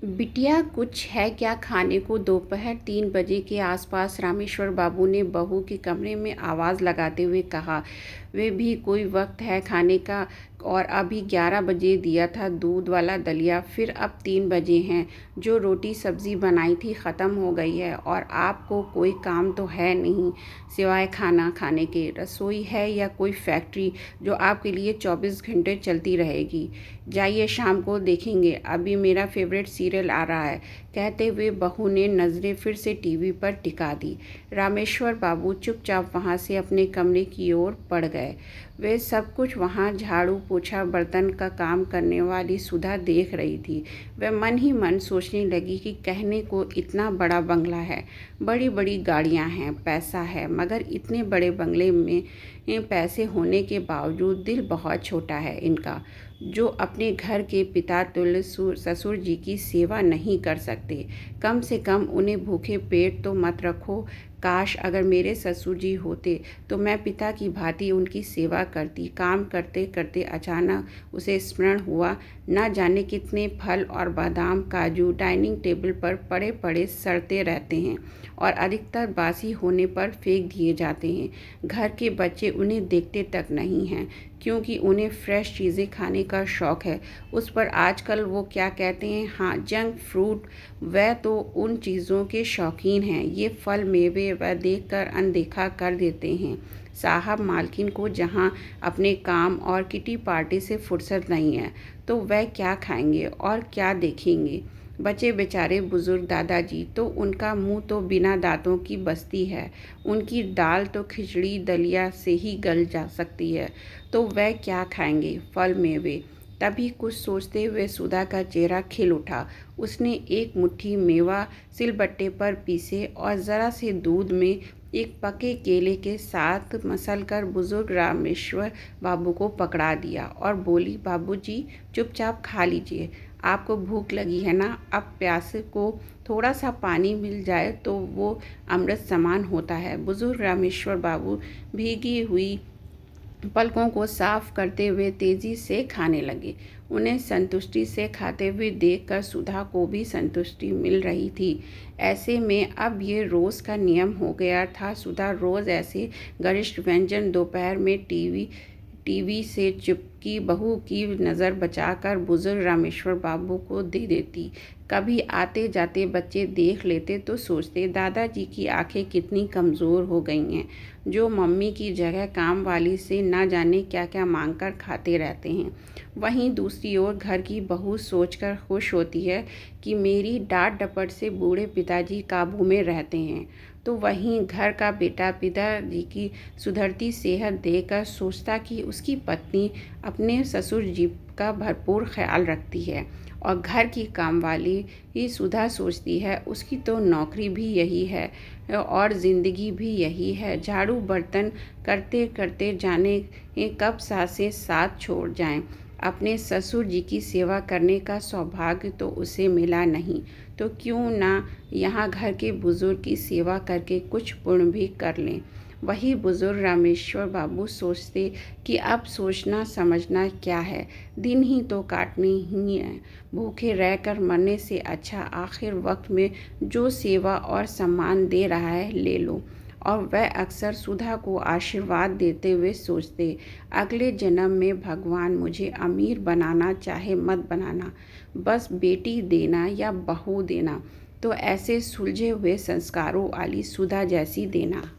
बिटिया कुछ है क्या खाने को। दोपहर 3 बजे के आसपास रामेश्वर बाबू ने बहू के कमरे में आवाज़ लगाते हुए कहा। वे भी कोई वक्त है खाने का। और अभी 11 बजे दिया था दूध वाला दलिया, फिर अब 3 बजे हैं। जो रोटी सब्ज़ी बनाई थी ख़त्म हो गई है और आपको कोई काम तो है नहीं सिवाय खाना खाने के। रसोई है या कोई फैक्ट्री जो आपके लिए 24 घंटे चलती रहेगी। जाइए शाम को देखेंगे, अभी मेरा फेवरेट सीरियल आ रहा है। कहते हुए बहू ने नज़रें फिर से टीवी पर टिका दी। रामेश्वर बाबू चुपचाप वहाँ से अपने कमरे की ओर बढ़ गए। वे सब कुछ वहाँ झाड़ू पोछा बर्तन का काम करने वाली सुधा देख रही थी। वह मन ही मन सोचने लगी कि कहने को इतना बड़ा बंगला है, बड़ी बड़ी गाड़ियाँ हैं, पैसा है, मगर इतने बड़े बंगले में पैसे होने के बावजूद दिल बहुत छोटा है इनका, जो अपने घर के पिता तुल्य ससुर जी की सेवा नहीं कर सकते। कम से कम उन्हें भूखे पेट तो मत रखो। काश अगर मेरे ससुर जी होते तो मैं पिता की भांति उनकी सेवा करती। काम करते करते अचानक उसे स्मरण हुआ, न जाने कितने फल और बादाम काजू डाइनिंग टेबल पर पड़े पड़े सड़ते रहते हैं और अधिकतर बासी होने पर फेंक दिए जाते हैं। घर के बच्चे उन्हें देखते तक नहीं हैं, क्योंकि उन्हें फ्रेश चीज़ें खाने का शौक़ है। उस पर आजकल वो क्या कहते हैं, हाँ, जंक फ्रूट। वह तो उन चीज़ों के शौकीन हैं। ये फल मेवे वह देखकर अनदेखा कर देते हैं। साहब मालकिन को जहाँ अपने काम और किटी पार्टी से फुर्सत नहीं है, तो वह क्या खाएंगे और क्या देखेंगे। बचे बेचारे बुजुर्ग दादाजी, तो उनका मुंह तो बिना दांतों की बस्ती है। उनकी दाल तो खिचड़ी दलिया से ही गल जा सकती है, तो वह क्या खाएंगे फल मेवे। तभी कुछ सोचते हुए सुधा का चेहरा खिल उठा। उसने एक मुट्ठी मेवा सिलबट्टे पर पीसे और ज़रा से दूध में एक पके केले के साथ मसलकर बुजुर्ग रामेश्वर बाबू को पकड़ा दिया और बोली, बाबूजी चुपचाप खा लीजिए, आपको भूख लगी है ना। अब प्यासे को थोड़ा सा पानी मिल जाए तो वो अमृत समान होता है। बुजुर्ग रामेश्वर बाबू भीगी हुई पलकों को साफ करते हुए तेजी से खाने लगे। उन्हें संतुष्टि से खाते हुए देखकर सुधा को भी संतुष्टि मिल रही थी। ऐसे में अब ये रोज़ का नियम हो गया था। सुधा रोज़ ऐसे गरिष्ठ व्यंजन दोपहर में टीवी से चुपकी बहू की नज़र बचाकर बुजुर्ग रामेश्वर बाबू को दे देती। कभी आते जाते बच्चे देख लेते तो सोचते, दादाजी की आंखें कितनी कमज़ोर हो गई हैं, जो मम्मी की जगह काम वाली से ना जाने क्या क्या मांगकर खाते रहते हैं। वहीं दूसरी ओर घर की बहू सोचकर खुश होती है कि मेरी डांट डपट से बूढ़े पिताजी काबू में रहते हैं, तो वहीं घर का बेटा पिताजी की सुधरती सेहत देखकर सोचता कि उसकी पत्नी अपने ससुर जी का भरपूर ख्याल रखती है। और घर की कामवाली ही सुधा सोचती है, उसकी तो नौकरी भी यही है और ज़िंदगी भी यही है। झाड़ू बर्तन करते करते जाने कब सासें साथ छोड़ जाएं। अपने ससुर जी की सेवा करने का सौभाग्य तो उसे मिला नहीं, तो क्यों ना यहाँ घर के बुजुर्ग की सेवा करके कुछ पुण्य भी कर लें। वही बुजुर्ग रामेश्वर बाबू सोचते कि अब सोचना समझना क्या है, दिन ही तो काटने ही हैं। भूखे रहकर मरने से अच्छा आखिर वक्त में जो सेवा और सम्मान दे रहा है ले लो। और वह अक्सर सुधा को आशीर्वाद देते हुए सोचते, अगले जन्म में भगवान मुझे अमीर बनाना चाहे मत बनाना, बस बेटी देना या बहू देना, तो ऐसे सुलझे हुए संस्कारों वाली सुधा जैसी देना।